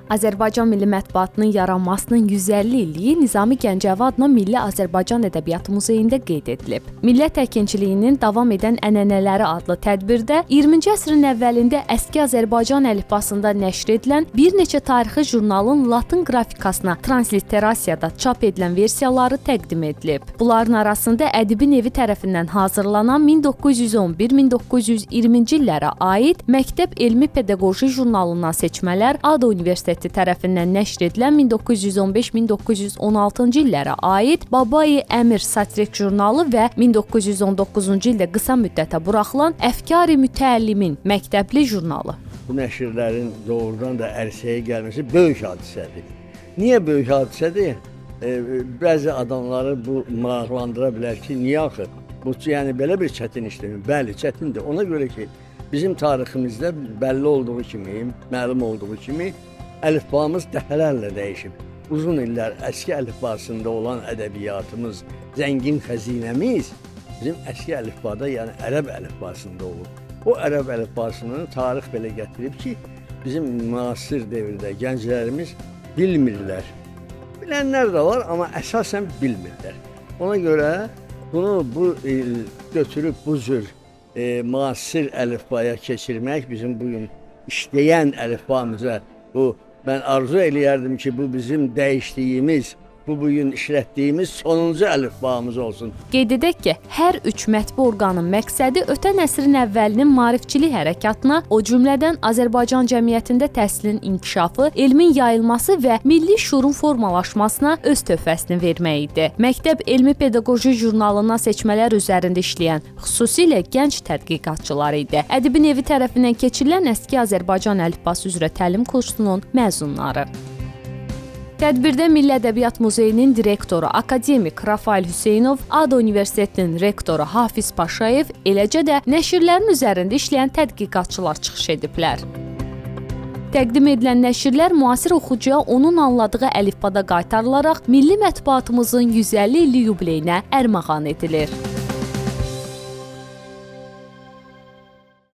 Azərbaycan Milli Mətbuatının yaranmasının 150 illiyi Nizami Gəncəvi adına Milli Azərbaycan Ədəbiyyatı Muzeyində qeyd edilib. Millət əkinçiliyinin davam edən ənənələri adlı tədbirdə 20-ci əsrin əvvəlində əski Azərbaycan əlifbasında nəşr edilən bir neçə tarixi jurnalın latın qrafikasına transliterasiyada çap edilən versiyaları təqdim edilib. Bunların arasında Ədibin Evi tərəfindən hazırlanan 1911-1920-ci illərə aid Məktəb Elmi Pedaqoji jurnalından seçmələr, ADA Universiteti tərəfindən nəşr edilən 1915-1916-cı illərə aid Babai Əmir satirik jurnalı və 1919-cu ildə qısa müddətə buraxılan Əfkari Mütəəllimin məktəbli jurnalı. Bu nəşrlərin doğrudan da ərsəyə gəlməsi böyük hadisədir. Niyə böyük hadisədir? Bəzi adamları bu maraqlandıra bilər ki, niyə axı? Bu, yəni belə bir çətin işdir. Bəli, çətindir. Ona görə ki, bizim tariximizdə bəlli olduğu kimi, məlum olduğu kimi, əlifbamız dəfələrlə dəyişib. Uzun illər əski əlifbasında olan ədəbiyyatımız, zəngin xəzinəmiz bizim əski əlifbada, yəni ərəb əlifbasında olur. O ərəb əlifbasını tarix belə gətirib ki, bizim müasir devirdə gənclərimiz bilmirlər. Bilənlər də var, amma əsasən bilmirlər. Ona görə bunu götürüb bu cür müasir əlifbaya keçirmək bizim bugün işləyən əlifbamıza mən arzu eləyərdim ki, bu bizim dəyişdiyimiz, bu bugün işlətdiyimiz sonuncu əlifbamız olsun. Qeyd edək ki, hər üç mətbu orqanın məqsədi ötən əsrin əvvəlinin maarifçilik hərəkatına, o cümlədən Azərbaycan cəmiyyətində təhsilin inkişafı, elmin yayılması və milli şuurun formalaşmasına öz töhfəsini vermək idi. Məktəb Elmi Pedaqoji jurnalından seçmələr üzərində işləyən, xüsusilə gənc tədqiqatçılar idi. Ədibin Evi tərəfindən keçirilən əski Azərbaycan əlifbası üzrə təlim kursunun məzunları. Tədbirdə Milli Ədəbiyyat Muzeyinin direktoru akademik Rafael Hüseynov, ADA Universitetinin rektoru Hafiz Paşayev, eləcə də nəşrlərin üzərində işləyən tədqiqatçılar çıxış ediblər. Təqdim edilən nəşrlər müasir oxucuya onun anladığı əlifbada qaytarılaraq milli mətbuatımızın 150 illik yubileyinə ərmağan edilir.